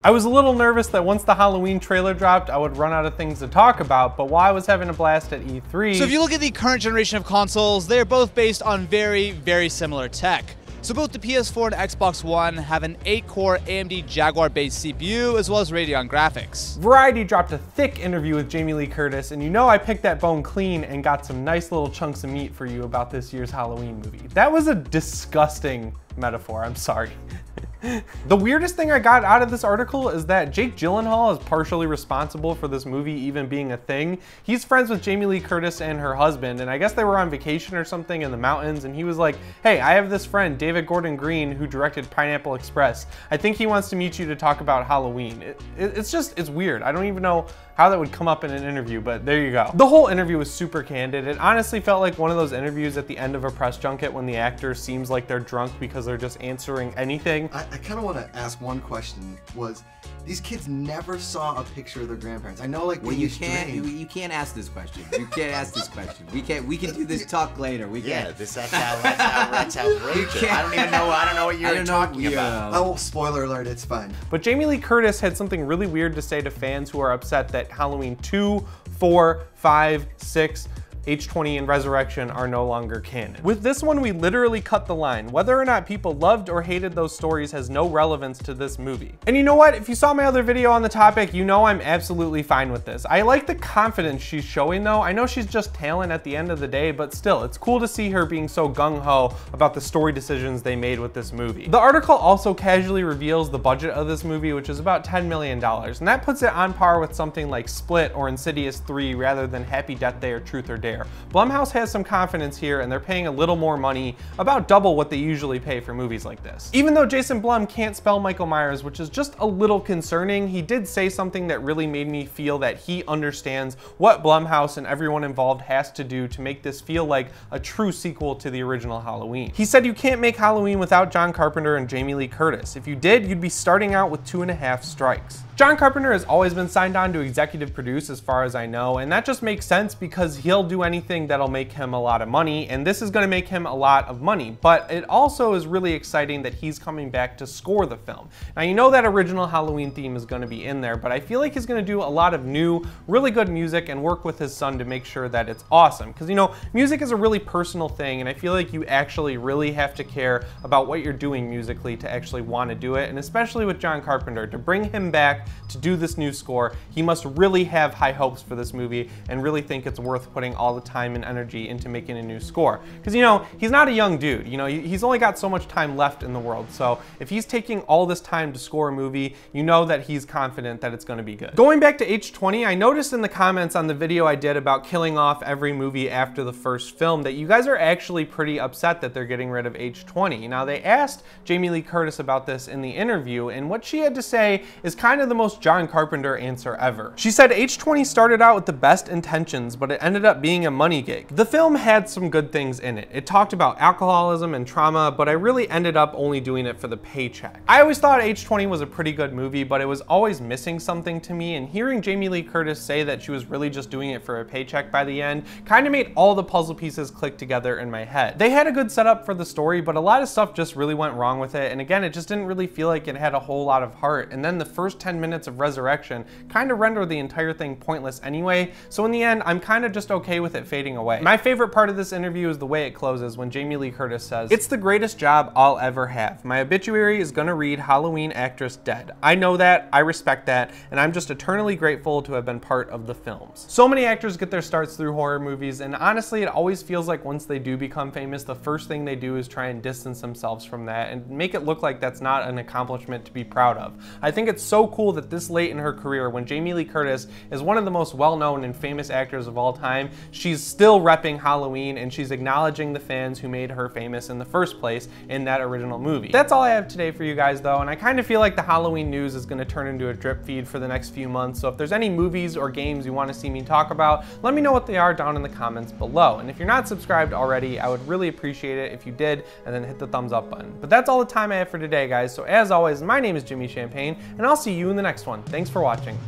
I was a little nervous that once the Halloween trailer dropped, I would run out of things to talk about, but while I was having a blast at E3... So if you look at the current generation of consoles, they're both based on very, very similar tech. So both the PS4 and Xbox One have an 8-core AMD Jaguar-based CPU, as well as Radeon graphics. Variety dropped a thick interview with Jamie Lee Curtis, and you know I picked that bone clean and got some nice little chunks of meat for you about this year's Halloween movie. That was a disgusting metaphor, I'm sorry. The weirdest thing I got out of this article is that Jake Gyllenhaal is partially responsible for this movie even being a thing. He's friends with Jamie Lee Curtis and her husband, and I guess they were on vacation or something in the mountains, and he was like, hey, I have this friend, David Gordon Green, who directed Pineapple Express. I think he wants to meet you to talk about Halloween. It's weird. I don't even know how that would come up in an interview, but there you go. The whole interview was super candid. It honestly felt like one of those interviews at the end of a press junket when the actor seems like they're drunk because they're just answering anything. I kind of want to ask one question. Was these kids never saw a picture of their grandparents? I know, like, well, you can't ask this question. You can't ask this question. We can do this talk later. That's outrageous. I don't know what you're talking about. Oh, spoiler alert, it's fine. But Jamie Lee Curtis had something really weird to say to fans who are upset that Halloween 2, 4, 5, 6, H20 and Resurrection are no longer canon. With this one, we literally cut the line. Whether or not people loved or hated those stories has no relevance to this movie. And you know what? If you saw my other video on the topic, you know I'm absolutely fine with this. I like the confidence she's showing though. I know she's just talent at the end of the day, but still, it's cool to see her being so gung-ho about the story decisions they made with this movie. The article also casually reveals the budget of this movie, which is about $10 million, and that puts it on par with something like Split or Insidious 3 rather than Happy Death Day or Truth or Dare. Blumhouse has some confidence here, and they're paying a little more money, about double what they usually pay for movies like this. Even though Jason Blum can't spell Michael Myers, which is just a little concerning, he did say something that really made me feel that he understands what Blumhouse and everyone involved has to do to make this feel like a true sequel to the original Halloween. He said you can't make Halloween without John Carpenter and Jamie Lee Curtis. If you did, you'd be starting out with 2.5 strikes. John Carpenter has always been signed on to executive produce as far as I know, and that just makes sense because he'll do anything that'll make him a lot of money, and this is going to make him a lot of money. But it also is really exciting that he's coming back to score the film. Now, you know that original Halloween theme is going to be in there, but I feel like he's going to do a lot of new, really good music and work with his son to make sure that it's awesome. Because, you know, music is a really personal thing, and I feel like you actually really have to care about what you're doing musically to actually want to do it, and especially with John Carpenter, to bring him back to do this new score, he must really have high hopes for this movie and really think it's worth putting all the time and energy into making a new score. Because, you know, he's not a young dude, you know, he's only got so much time left in the world, so if he's taking all this time to score a movie, you know that he's confident that it's going to be good. Going back to H20, I noticed in the comments on the video I did about killing off every movie after the first film that you guys are actually pretty upset that they're getting rid of H20. Now, they asked Jamie Lee Curtis about this in the interview, and what she had to say is kind of the most John Carpenter answer ever. She said H20 started out with the best intentions, but it ended up being a money gig. The film had some good things in it. It talked about alcoholism and trauma, but I really ended up only doing it for the paycheck. I always thought H20 was a pretty good movie, but it was always missing something to me, and hearing Jamie Lee Curtis say that she was really just doing it for a paycheck by the end kind of made all the puzzle pieces click together in my head. They had a good setup for the story, but a lot of stuff just really went wrong with it, and again, it just didn't really feel like it had a whole lot of heart, and then the first 10 minutes of Resurrection kind of render the entire thing pointless anyway, so in the end, I'm kind of just okay with it fading away. My favorite part of this interview is the way it closes when Jamie Lee Curtis says, "It's the greatest job I'll ever have. My obituary is gonna read Halloween actress dead. I know that, I respect that, and I'm just eternally grateful to have been part of the films." So many actors get their starts through horror movies, and honestly, it always feels like once they do become famous, the first thing they do is try and distance themselves from that and make it look like that's not an accomplishment to be proud of. I think it's so cool that this late in her career, when Jamie Lee Curtis is one of the most well-known and famous actors of all time, she's still repping Halloween and she's acknowledging the fans who made her famous in the first place in that original movie. That's all I have today for you guys though, and I kind of feel like the Halloween news is going to turn into a drip feed for the next few months, so if there's any movies or games you want to see me talk about, let me know what they are down in the comments below. And if you're not subscribed already, I would really appreciate it if you did, and then hit the thumbs up button. But that's all the time I have for today, guys, so as always, my name is Jimmy Champagne, and I'll see you in the next one. Thanks for watching.